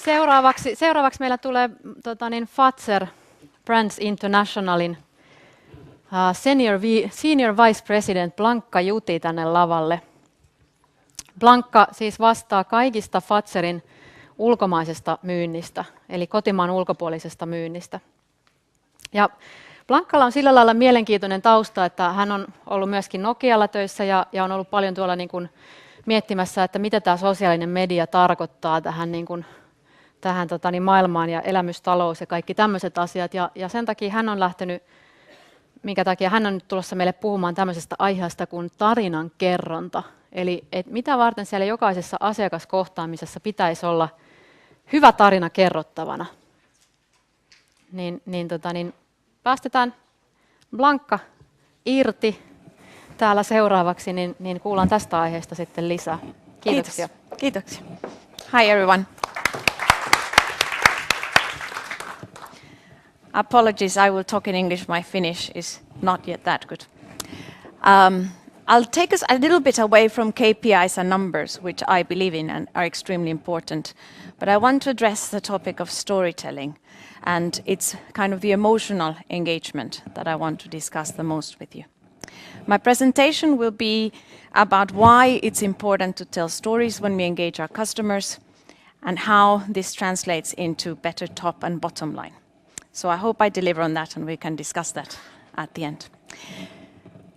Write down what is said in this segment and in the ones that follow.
Seuraavaksi meillä tulee Fazer Brands Internationalin Senior Vice President Blanca Juti tänne lavalle. Blanca siis vastaa kaikista Fazerin ulkomaisesta myynnistä, eli kotimaan ulkopuolisesta myynnistä. Ja Blancalla on sillä lailla mielenkiintoinen tausta, että hän on ollut myöskin Nokialla töissä ja on ollut paljon tuolla niin kuin miettimässä, että mitä tämä sosiaalinen media tarkoittaa tähän, niin kuin, tähän maailmaan ja elämystalous ja kaikki tämmöiset asiat. Ja sen takia hän on lähtenyt, minkä takia hän on nyt tulossa meille puhumaan tämmöisestä aiheesta kuin tarinan kerronta. Eli että mitä varten siellä jokaisessa asiakaskohtaamisessa pitäisi olla hyvä tarina kerrottavana. Niin päästetään Blanca irti täällä seuraavaksi, niin kuullaan tästä aiheesta sitten lisää. Kiitoksia. Kiitoksia. Hi everyone. Apologies, I will talk in English. My Finnish is not yet that good. I'll take us a little bit away from KPIs and numbers, which I believe in and are extremely important. But I want to address the topic of storytelling. And it's kind of the emotional engagement that I want to discuss the most with you. My presentation will be about why it's important to tell stories when we engage our customers and how this translates into better top and bottom line. So I hope I deliver on that and we can discuss that at the end.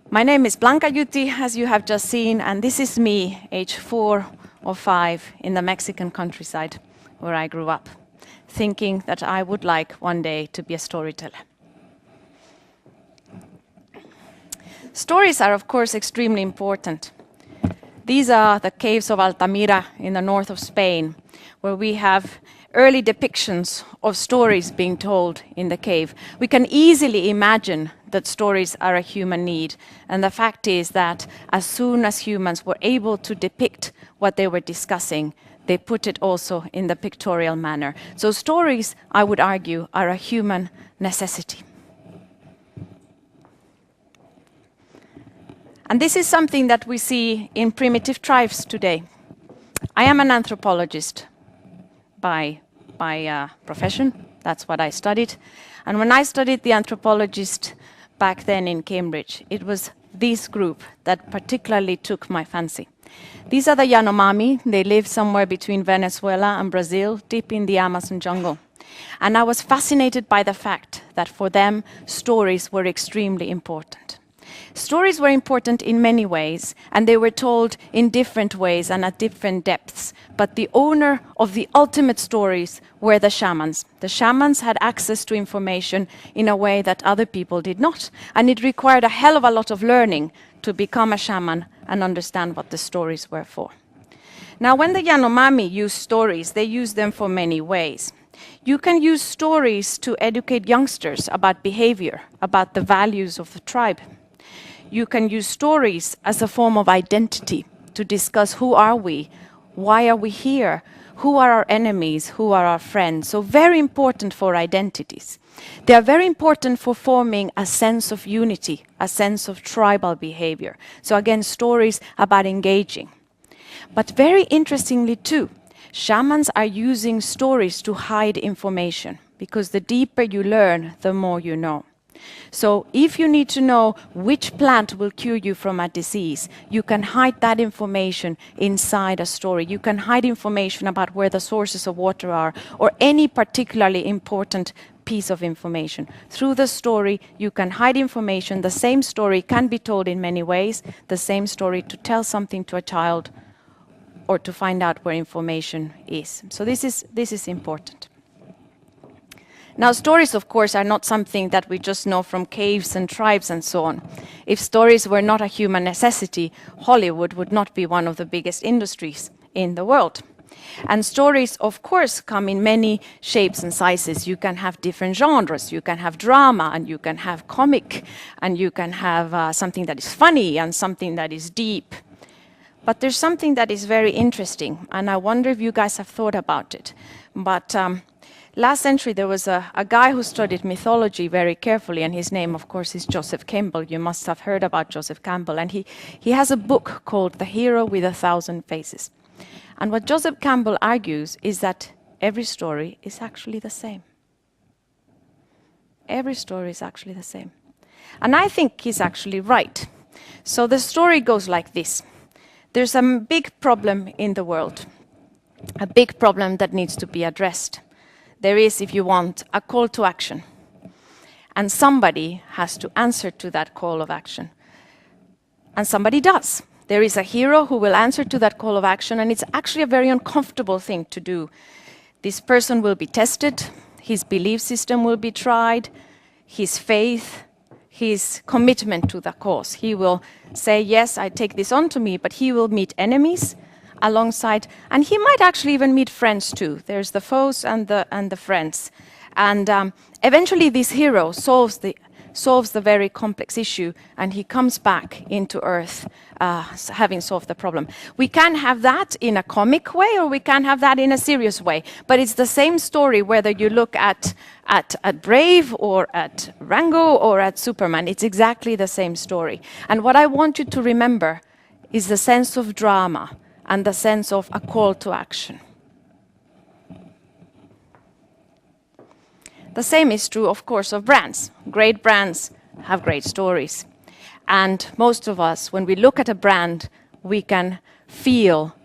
My name is Blanca Juti, as you have just seen, and this is me, age 4 or 5, in the Mexican countryside where I grew up, thinking that I would like one day to be a storyteller. Stories are, of course, extremely important. These are the caves of Altamira in the north of Spain, where we have early depictions of stories being told in the cave. We can easily imagine that stories are a human need, and the fact is that as soon as humans were able to depict what they were discussing, they put it also in the pictorial manner. So stories, I would argue, are a human necessity. And this is something that we see in primitive tribes today. I am an anthropologist by profession. That's what I studied. And when I studied the anthropologist back then in Cambridge, it was this group that particularly took my fancy. These are the Yanomami. They live somewhere between Venezuela and Brazil, deep in the Amazon jungle. And I was fascinated by the fact that for them, stories were extremely important. Stories were important in many ways, and they were told in different ways and at different depths. But the owner of the ultimate stories were the shamans. The shamans had access to information in a way that other people did not, and it required a hell of a lot of learning to become a shaman and understand what the stories were for. Now, when the Yanomami use stories, they use them for many ways. You can use stories to educate youngsters about behavior, about the values of the tribe. You can use stories as a form of identity to discuss who are we, why are we here, who are our enemies, who are our friends. So very important for identities. They are very important for forming a sense of unity, a sense of tribal behavior. So again, stories about engaging. But very interestingly too, shamans are using stories to hide information, because the deeper you learn, the more you know. So if you need to know which plant will cure you from a disease, you can hide that information inside a story. You can hide information about where the sources of water are, or any particularly important piece of information. Through the story, you can hide information. The same story can be told in many ways. The same story to tell something to a child or to find out where information is. So this is important. Now, stories, of course, are not something that we just know from caves and tribes and so on. If stories were not a human necessity, Hollywood would not be one of the biggest industries in the world. And stories, of course, come in many shapes and sizes. You can have different genres. You can have drama, and you can have comic, and you can have something that is funny and something that is deep. But there's something that is very interesting, and I wonder if you guys have thought about it. But last century, there was a guy who studied mythology very carefully, and his name, of course, is Joseph Campbell. You must have heard about Joseph Campbell. And he has a book called The Hero with a Thousand Faces. And what Joseph Campbell argues is that every story is actually the same. Every story is actually the same. And I think he's actually right. So the story goes like this. There's a big problem in the world, a big problem that needs to be addressed. There is, if you want, a call to action. And somebody has to answer to that call of action. And somebody does. There is a hero who will answer to that call of action, and it's actually a very uncomfortable thing to do. This person will be tested, his belief system will be tried, his faith, his commitment to the cause. He will say, yes, I take this on to me, but he will meet enemies alongside, and he might actually even meet friends too. There's the foes and the friends. And eventually this hero solves the very complex issue, and he comes back into Earth having solved the problem. We can have that in a comic way, or we can have that in a serious way. But it's the same story whether you look at Brave or at Rango or at Superman. It's exactly the same story. And what I want you to remember is the sense of drama and the sense of a call to action. The same is true, of course, of brands. Great brands have great stories. And most of us, when we look at a brand, we can feel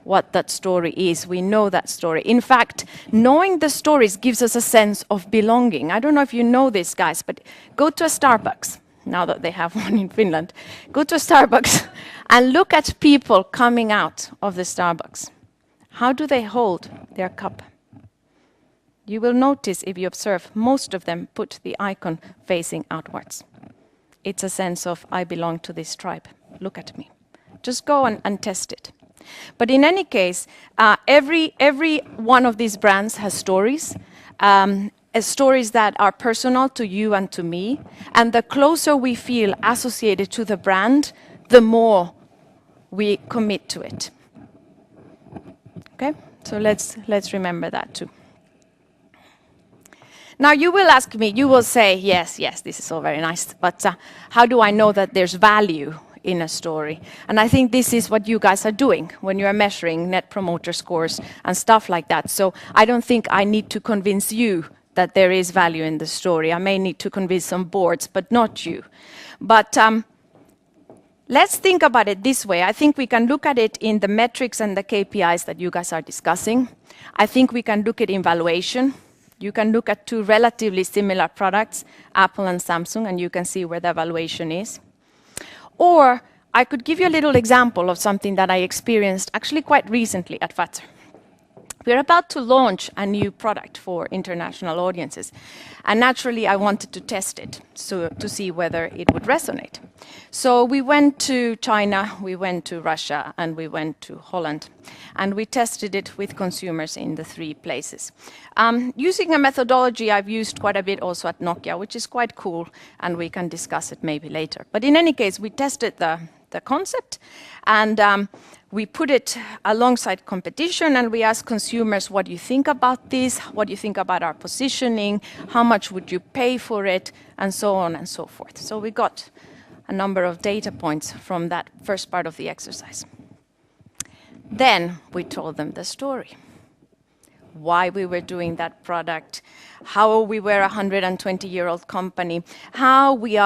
what that story is. We know that story. In fact, knowing the stories gives us a sense of belonging. I don't know if you know this, guys, but go to a Starbucks, now that they have one in Finland. Go to a Starbucks and look at people coming out of the Starbucks. How do they hold their cup? You will notice, if you observe, most of them put the icon facing outwards. It's a sense of, I belong to this tribe. Look at me. Just go and test it. But in any case, every one of these brands has stories, stories that are personal to you and to me. And the closer we feel associated to the brand, the more we commit to it. Okay? So let's remember that too. Now you will ask me, you will say, yes, this is all very nice, but how do I know that there's value in a story? And I think this is what you guys are doing when you are measuring net promoter scores and stuff like that. So I don't think I need to convince you that there is value in the story. I may need to convince some boards, but not you. But let's think about it this way. I think we can look at it in the metrics and the KPIs that you guys are discussing. I think we can look at evaluation. You can look at two relatively similar products, Apple and Samsung, and you can see where the evaluation is. Or I could give you a little example of something that I experienced actually quite recently at Fazer. We're about to launch a new product for international audiences. And naturally, I wanted to test it to see whether it would resonate. So we went to China, we went to Russia, and we went to Holland. And we tested it with consumers in the 3 places. Using a methodology I've used quite a bit also at Nokia, which is quite cool, and we can discuss it maybe later. But in any case, we tested the concept, and we put it alongside competition, and we asked consumers, what do you think about this? What do you think about our positioning? How much would you pay for it? And so on and so forth. So we got a number of data points from that first part of the exercise. Then we told them the story. Why we were doing that product, how we were a 120-year-old company, how we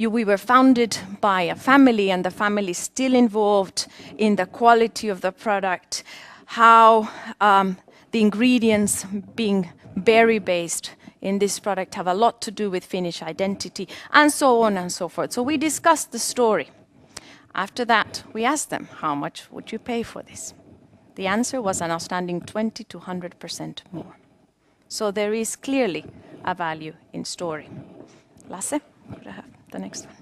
were founded by a family and the family is still involved in the quality of the product, how the ingredients being berry-based in this product have a lot to do with Finnish identity, and so on and so forth. So we discussed the story. After that, we asked them, how much would you pay for this? The answer was an outstanding 20 to 100% more. So there is clearly a value in story. Lasse, could I have the next one?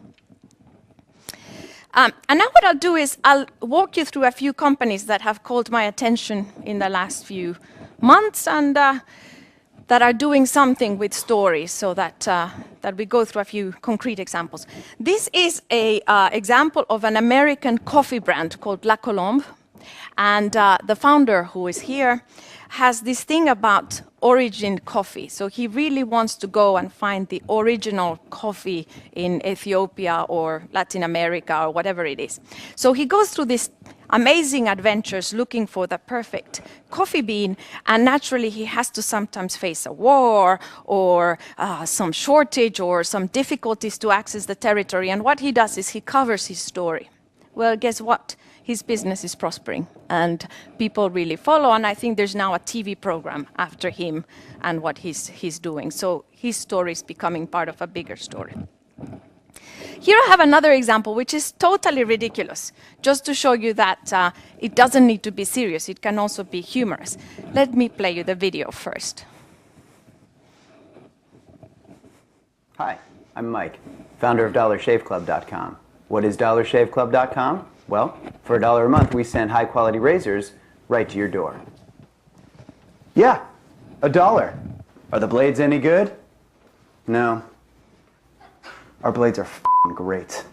And now what I'll do is I'll walk you through a few companies that have called my attention in the last few months and that are doing something with stories, so that we go through a few concrete examples. This is an example of an American coffee brand called Colombe. And the founder, who is here, has this thing about origin coffee. So he really wants to go and find the original coffee in Ethiopia or Latin America or whatever it is. So he goes through these amazing adventures looking for the perfect coffee bean, and naturally he has to sometimes face a war or some shortage or some difficulties to access the territory. And what he does is he covers his story. Well, guess what? His business is prospering and people really follow. And I think there's now a TV program after him and what he's doing. So his story is becoming part of a bigger story. Here I have another example, which is totally ridiculous, just to show you that it doesn't need to be serious. It can also be humorous. Let me play you the video first. Hi, I'm Mike, founder of DollarShaveClub.com. What is DollarShaveClub.com? Well, for $1 a month, we send high-quality razors right to your door. Yeah, $1. Are the blades any good? No. Our blades are f***ing great.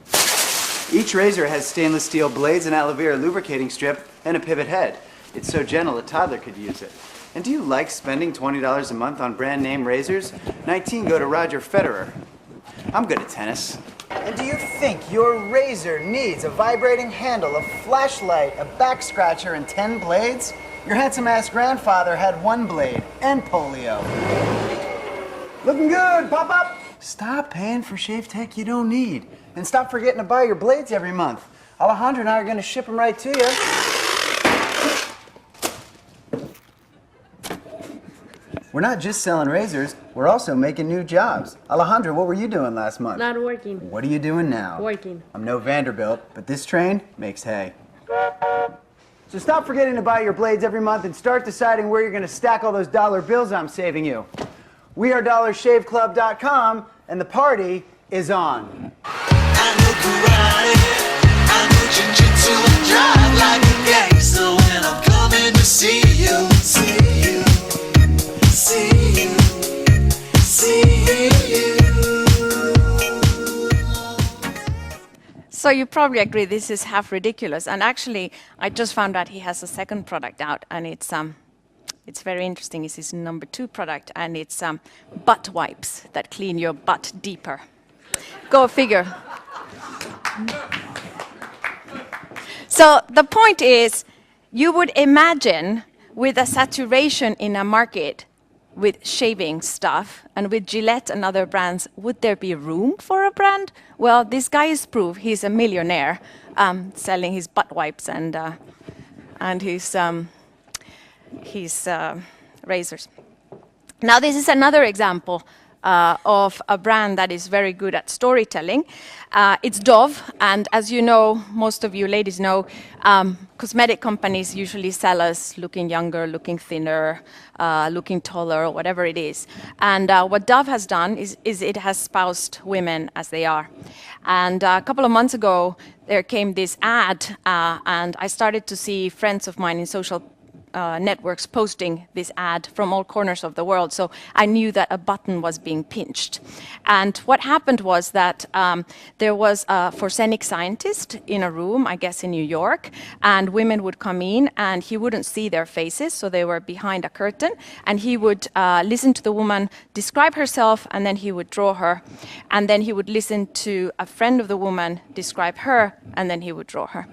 Each razor has stainless steel blades, an aloe vera lubricating strip, and a pivot head. It's so gentle a toddler could use it. And do you like spending $20 a month on brand name razors? 19 go to Roger Federer. I'm good at tennis. And do you think your razor needs a vibrating handle, a flashlight, a back scratcher, and 10 blades? Your handsome-ass grandfather had 1 blade and polio. Looking good, Pop-Up! Stop paying for shave tech you don't need. And stop forgetting to buy your blades every month. Alejandro and I are going to ship them right to you. We're not just selling razors, we're also making new jobs. Alejandro, what were you doing last month? Not working. What are you doing now? Working. I'm no Vanderbilt, but this train makes hay. So stop forgetting to buy your blades every month and start deciding where you're going to stack all those dollar bills I'm saving you. We are DollarShaveClub.com, and the party is on. I know karate, I know jiu-jitsu and drive like a gangster when I'm coming to see you, see you, see you, see you. So you probably agree this is half ridiculous. And actually, I just found out he has a second product out, and it's very interesting. It's his number 2 product, and it's butt wipes that clean your butt deeper. Go figure. So the point is, you would imagine with a saturation in a market with shaving stuff and with Gillette and other brands, would there be room for a brand? Well, this guy is proof. He's a millionaire selling his butt wipes and his razors. Now, this is another example of a brand that is very good at storytelling. It's Dove, and as you know, most of you ladies know, cosmetic companies usually sell us looking younger, looking thinner, looking taller, or whatever it is. And what Dove has done is it has espoused women as they are. And a couple of months ago, there came this ad, and I started to see friends of mine in social networks posting this ad from all corners of the world. So I knew that a button was being pinched. And what happened was that there was a forensic scientist in a room, I guess in New York, and women would come in and he wouldn't see their faces, so they were behind a curtain, and he would listen to the woman describe herself, and then he would draw her, and then he would listen to a friend of the woman describe her, and then he would draw her.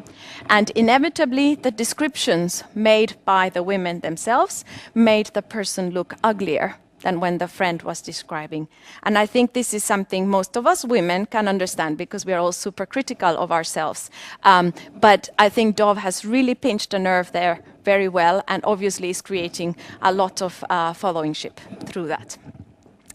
And inevitably, the descriptions made by the women themselves made the person look uglier than when the friend was describing. And I think this is something most of us women can understand because we are all super critical of ourselves. But I think Dove has really pinched a nerve there very well, and obviously is creating a lot of followingship through that.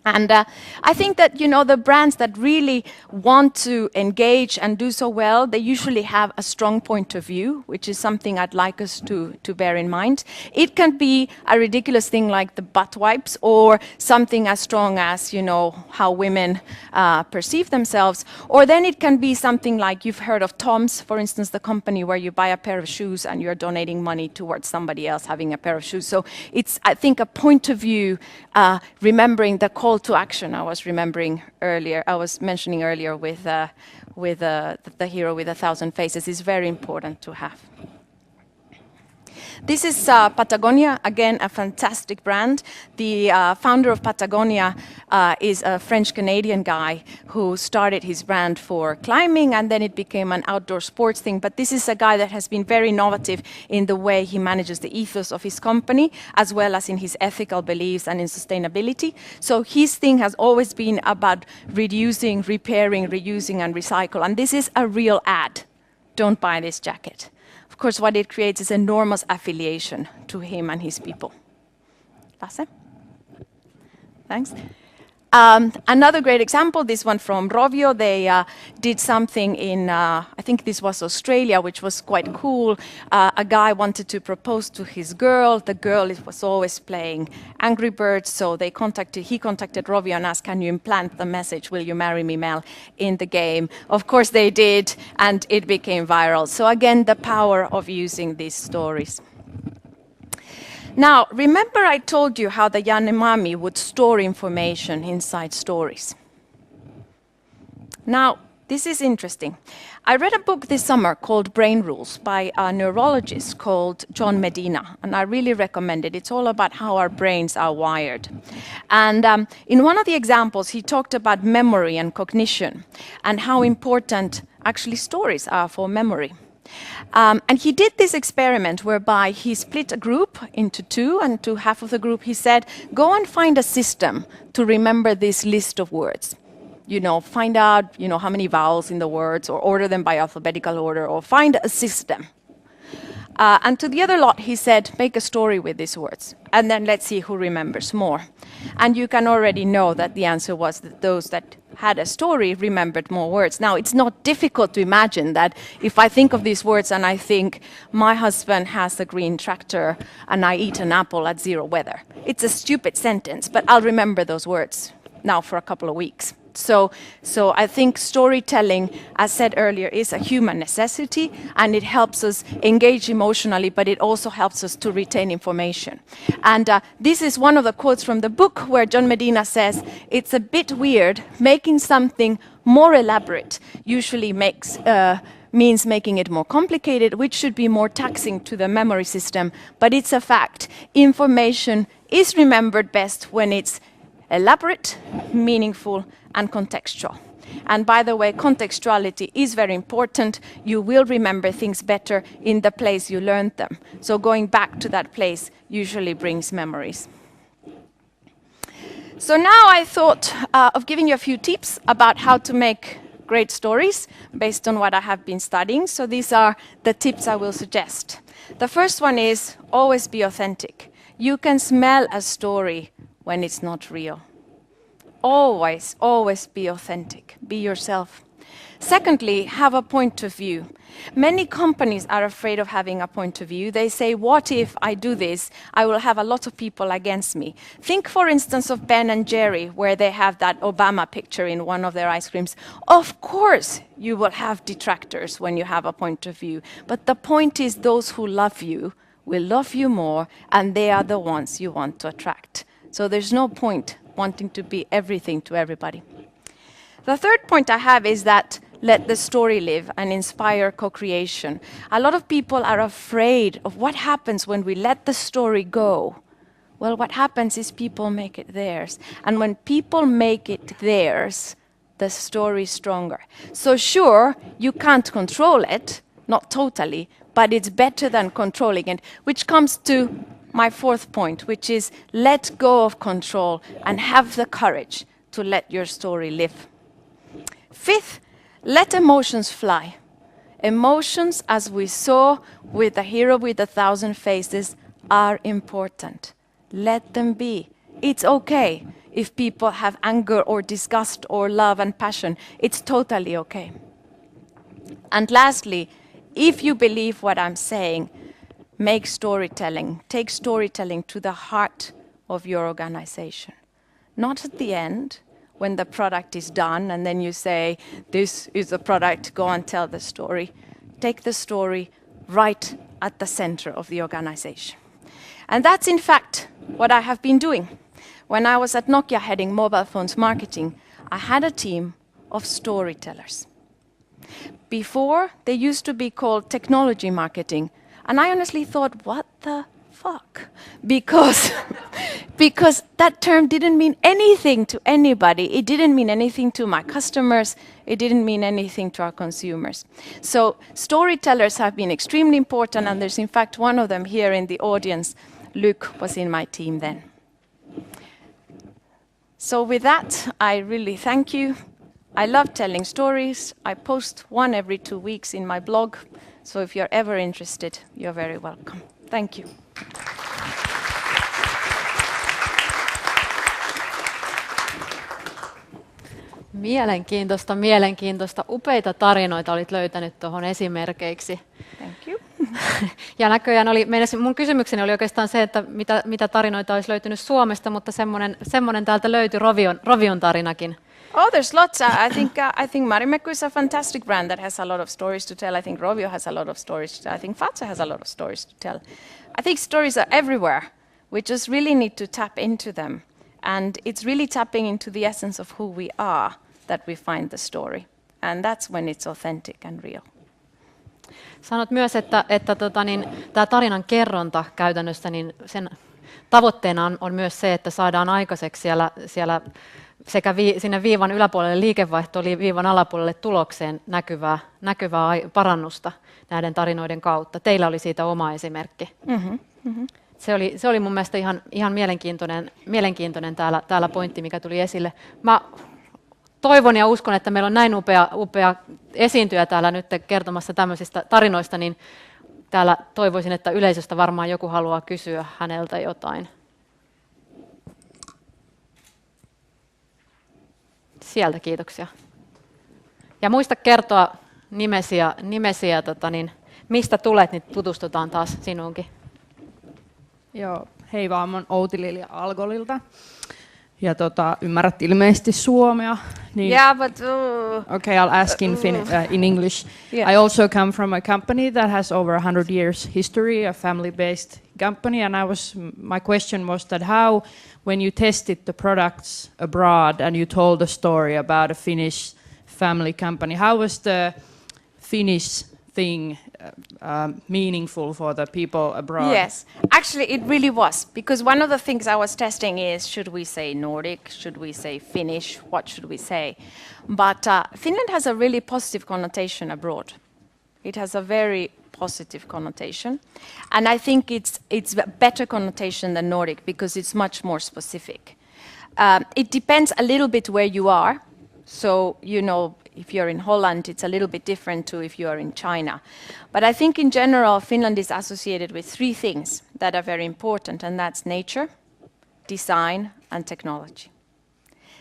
And I think that, you know, the brands that really want to engage and do so well, they usually have a strong point of view, which is something I'd like us to bear in mind. It can be a ridiculous thing like the butt wipes, or something as strong as, you know, how women perceive themselves. Or then it can be something like, you've heard of Tom's, for instance, the company where you buy a pair of shoes and you're donating money towards somebody else having a pair of shoes. So it's, I think, a point of view, remembering the call to action I was mentioning earlier with the hero with 1,000 faces is very important to have. This is Patagonia, again, a fantastic brand. The founder of Patagonia is a French-Canadian guy who started his brand for climbing, and then it became an outdoor sports thing. But this is a guy that has been very innovative in the way he manages the ethos of his company, as well as in his ethical beliefs and in sustainability. So his thing has always been about reducing, repairing, reusing, and recycle. And this is a real ad. Don't buy this jacket. Of course, what it creates is enormous affiliation to him and his people. Lasse? Thanks. Another great example, this one from Rovio. They did something in, I think this was Australia, which was quite cool. A guy wanted to propose to his girl. The girl was always playing Angry Birds, so he contacted Rovio and asked, can you implant the message, will you marry me, Mel, in the game? Of course they did, and it became viral. So again, the power of using these stories. Now, remember I told you how the Yanomami would store information inside stories. Now, this is interesting. I read a book this summer called Brain Rules by a neurologist called John Medina, and I really recommend it. It's all about how our brains are wired. And in one of the examples, he talked about memory and cognition and how important actually stories are for memory. And he did this experiment whereby he split a group into two, and to half of the group he said, go and find a system to remember this list of words. You know, find out, you know, how many vowels in the words, or order them by alphabetical order, or find a system. And to the other lot, he said, make a story with these words, and then let's see who remembers more. And you can already know that the answer was that those that had a story remembered more words. Now, it's not difficult to imagine that if I think of these words and I think, my husband has a green tractor and I eat an apple at 0 weather. It's a stupid sentence, but I'll remember those words now for a couple of weeks. So I think storytelling, as said earlier, is a human necessity, and it helps us engage emotionally, but it also helps us to retain information. And this is one of the quotes from the book where John Medina says, it's a bit weird, making something more elaborate usually means making it more complicated, which should be more taxing to the memory system, but it's a fact. Information is remembered best when it's elaborate, meaningful, and contextual. And by the way, contextuality is very important. You will remember things better in the place you learned them. So going back to that place usually brings memories. So now I thought of giving you a few tips about how to make great stories based on what I have been studying. So these are the tips I will suggest. The first one is always be authentic. You can smell a story when it's not real. Always, always be authentic. Be yourself. Secondly, have a point of view. Many companies are afraid of having a point of view. They say, what if I do this? I will have a lot of people against me. Think, for instance, of Ben and Jerry, where they have that Obama picture in one of their ice creams. Of course, you will have detractors when you have a point of view. But the point is, those who love you will love you more, and they are the ones you want to attract. So there's no point wanting to be everything to everybody. The third point I have is that let the story live and inspire co-creation. A lot of people are afraid of what happens when we let the story go. Well, what happens is people make it theirs. And when people make it theirs, the story is stronger. So sure, you can't control it, not totally, but it's better than controlling it, which comes to my fourth point, which is let go of control and have the courage to let your story live. Fifth, let emotions fly. Emotions, as we saw with the hero with 1,000 faces, are important. Let them be. It's okay if people have anger or disgust or love and passion. It's totally okay. And lastly, if you believe what I'm saying, make storytelling, take storytelling to the heart of your organization. Not at the end, when the product is done, and then you say, this is the product, go and tell the story. Take the story right at the center of the organization. And that's in fact what I have been doing. When I was at Nokia heading mobile phones marketing, I had a team of storytellers. Before, they used to be called technology marketing. And I honestly thought, what the fuck? Because, because that term didn't mean anything to anybody. It didn't mean anything to my customers. It didn't mean anything to our consumers. So storytellers have been extremely important, and there's in fact one of them here in the audience. Luc was in my team then. So with that, I really thank you. I love telling stories. I post one every 2 weeks in my blog. So if you're ever interested, you're very welcome. Thank you. Mielenkiintoista, mielenkiintoista. Upeita tarinoita olit löytänyt tuohon esimerkeiksi. Thank you. Ja näköjään mun kysymykseni oli oikeastaan se, että mitä tarinoita olisi löytynyt Suomesta, mutta semmoinen täältä löytyi Rovion tarinakin. Oh, there's lots. I think Marimekko is a fantastic brand that has a lot of stories to tell. I think Rovio has a lot of stories to tell. I think Fazer has a lot of stories to tell. I think stories are everywhere. We just really need to tap into them. And it's really tapping into the essence of who we are that we find the story. And that's when it's authentic and real. Sanot myös, että tämä tarinan kerronta käytännössä, niin sen tavoitteena on myös se, että saadaan aikaiseksi siellä sekä sinne viivan yläpuolelle liikevaihtoon, viivan alapuolelle tulokseen näkyvää parannusta näiden tarinoiden kautta. Teillä oli siitä oma esimerkki. Mm-hmm. Mm-hmm. Se oli mun mielestä ihan mielenkiintoinen täällä pointti, mikä tuli esille. Mä toivon ja uskon, että meillä on näin upea esiintyjä täällä nyt kertomassa tämmöisistä tarinoista, niin täällä toivoisin, että yleisöstä varmaan joku haluaa kysyä häneltä jotain. Sieltä kiitoksia. Ja muista kertoa nimesi ja mistä tulet, niin tutustutaan taas sinuunkin. Joo, hei vaan, mä oon Outi-Lilja Algolilta. Ja ymmärrät ilmeisesti suomea. Niin Yeah, but... Okay, I'll ask in English. Yeah. I also come from a company that has over 100 years history, a family-based company, and my question was that how, when you tested the products abroad and you told a story about a Finnish family company, how was the Finnish thing meaningful for the people abroad? Yes, actually it really was, because one of the things I was testing is, should we say Nordic, should we say Finnish, what should we say? But Finland has a really positive connotation abroad. It has a very positive connotation, and I think it's a better connotation than Nordic because it's much more specific. It depends a little bit where you are, so you know, if you're in Holland, it's a little bit different to if you're in China. But I think in general, Finland is associated with 3 things that are very important, and that's nature, design, and technology.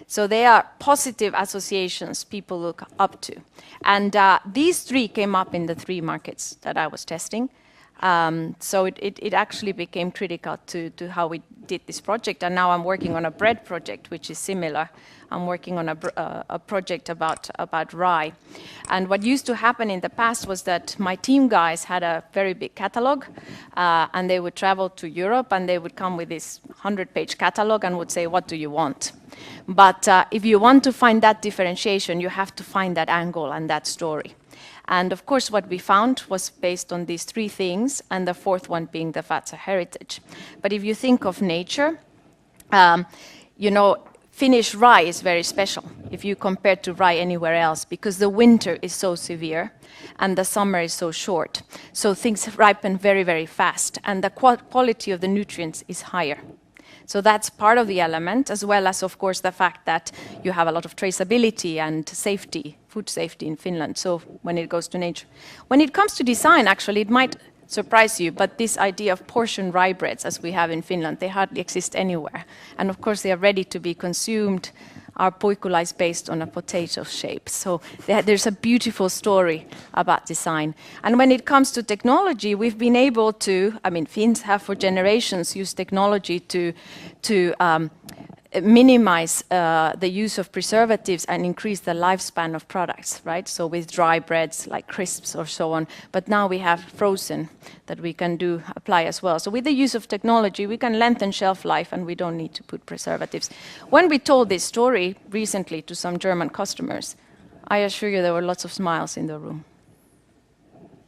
So they are positive associations people look up to. And these 3 came up in the 3 markets that I was testing. So it actually became critical to how we did this project. And now I'm working on a bread project, which is similar. I'm working on a project about rye. And what used to happen in the past was that my team guys had a very big catalog, and they would travel to Europe, and they would come with this 100-page catalog and would say, what do you want? But if you want to find that differentiation, you have to find that angle and that story. And of course, what we found was based on these 3 things, and the 4th one being the Fazer heritage. But if you think of nature, you know, Finnish rye is very special if you compare to rye anywhere else, because the winter is so severe and the summer is so short. So things ripen very, very fast, and the quality of the nutrients is higher. So that's part of the element, as well as, of course, the fact that you have a lot of traceability and safety, food safety in Finland, so when it goes to nature. When it comes to design, actually, it might surprise you, but this idea of portion rye breads, as we have in Finland, they hardly exist anywhere. And of course, they are ready to be consumed. Our puikula is based on a potato shape. So there's a beautiful story about design. And when it comes to technology, we've been able to, I mean, Finns have for generations used technology to minimize the use of preservatives and increase the lifespan of products, right? So with dry breads like crisps or so on, but now we have frozen that we can apply as well. So with the use of technology, we can lengthen shelf life and we don't need to put preservatives. When we told this story recently to some German customers, I assure you there were lots of smiles in the room.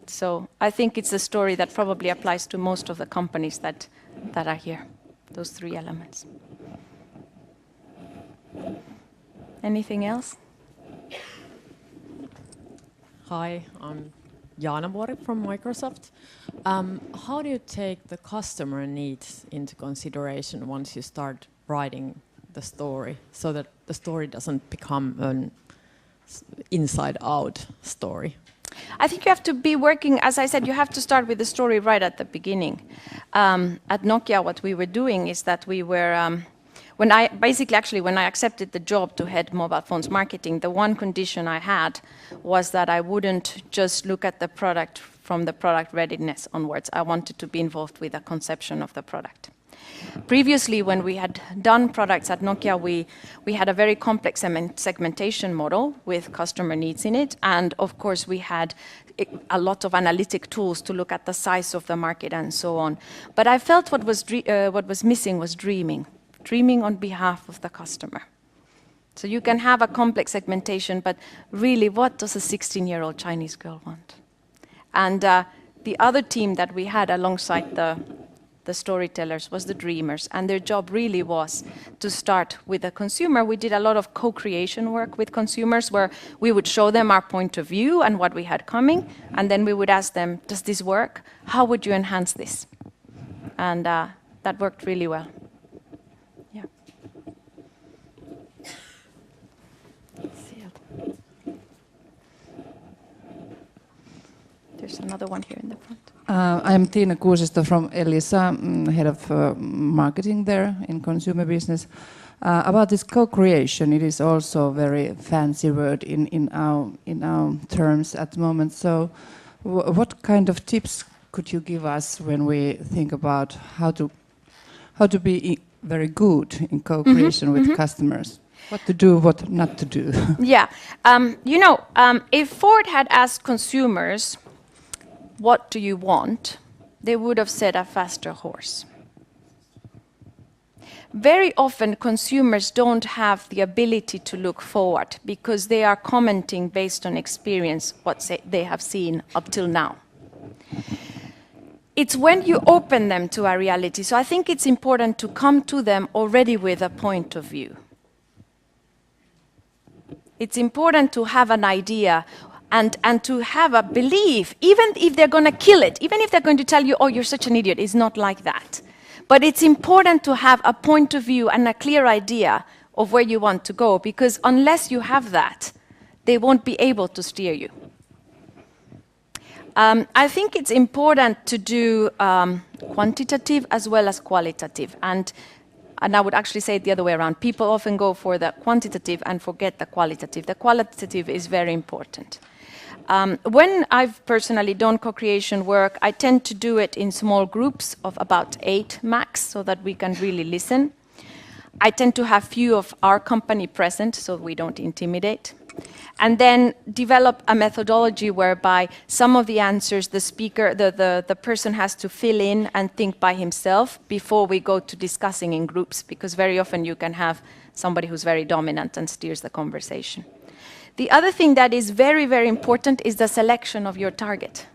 So I think it's a story that probably applies to most of the companies that are here, those 3 elements. Anything else? Hi, I'm Jana Vuori from Microsoft. How do you take the customer needs into consideration once you start writing the story so that the story doesn't become an inside-out story? I think you have to be working, as I said, you have to start with the story right at the beginning. At Nokia, what we were doing is that we were, when I accepted the job to head mobile phones marketing, the one condition I had was that I wouldn't just look at the product from the product readiness onwards. I wanted to be involved with the conception of the product. Previously, when we had done products at Nokia, we had a very complex segmentation model with customer needs in it. And of course, we had a lot of analytic tools to look at the size of the market and so on. But I felt what was missing was dreaming on behalf of the customer. So you can have a complex segmentation, but really, what does a 16-year-old Chinese girl want? And the other team that we had alongside the storytellers was the dreamers, and their job really was to start with the consumer. We did a lot of co-creation work with consumers where we would show them our point of view and what we had coming, and then we would ask them, does this work? How would you enhance this? And that worked really well. Yeah. There's another one here in the front. I'm Tiina Kuusisto from Elisa, head of marketing there in consumer business. About this co-creation, it is also a very fancy word in our terms at the moment. So, what kind of tips could you give us when we think about how to be very good in co-creation with customers? What to do, what not to do? Yeah, if Ford had asked consumers, what do you want? They would have said a faster horse. Very often consumers don't have the ability to look forward because they are commenting based on experience what they have seen up till now. It's when you open them to a reality. So I think it's important to come to them already with a point of view. It's important to have an idea and to have a belief, even if they're going to kill it, even if they're going to tell you, oh, you're such an idiot, it's not like that. But it's important to have a point of view and a clear idea of where you want to go, because unless you have that, they won't be able to steer you. I think it's important to do quantitative as well as qualitative. And I would actually say it the other way around. People often go for the quantitative and forget the qualitative. The qualitative is very important. When I've personally done co-creation work, I tend to do it in small groups of about 8 max, so that we can really listen. I tend to have few of our company present, so we don't intimidate. And then develop a methodology whereby some of the answers the speaker, the person has to fill in and think by himself before we go to discussing in groups, because very often you can have somebody who's very dominant and steers the conversation. The other thing that is very, very important is the selection of your target.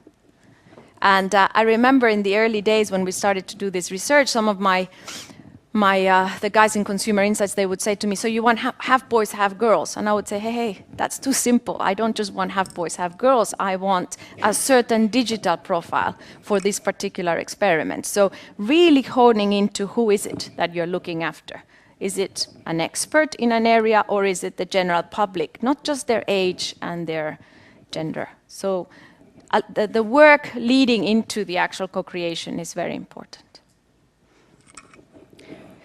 And I remember in the early days when we started to do this research, some of the guys in Consumer Insights, they would say to me, so you want half boys, half girls? And I would say, hey, that's too simple. I don't just want half boys, half girls. I want a certain digital profile for this particular experiment. So really honing into who is it that you're looking after. Is it an expert in an area, or is it the general public? Not just their age and their gender. So the work leading into the actual co-creation is very important.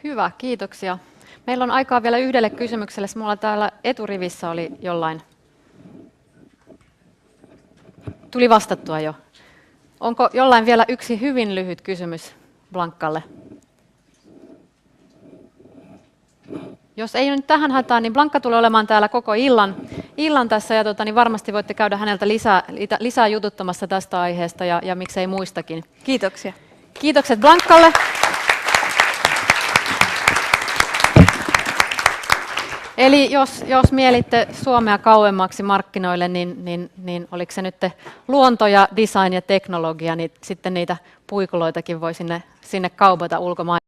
Hyvä, kiitoksia. Meillä on aikaa vielä yhdelle kysymykselle. Mulla täällä eturivissä oli jollain. Tuli vastattua jo. Onko jollain vielä yksi hyvin lyhyt kysymys Blancalle? Jos ei nyt tähän hätään, niin Blanca tulee olemaan täällä koko illan tässä, ja niin varmasti voitte käydä häneltä lisää jututtamassa tästä aiheesta ja miksei muistakin. Kiitoksia. Kiitokset Blancalle. Eli jos mielitte Suomea kauemmaksi markkinoille, niin oliko se nyt luonto ja design ja teknologia, niin sitten niitä puikuloitakin voi sinne kaupata ulkomaille.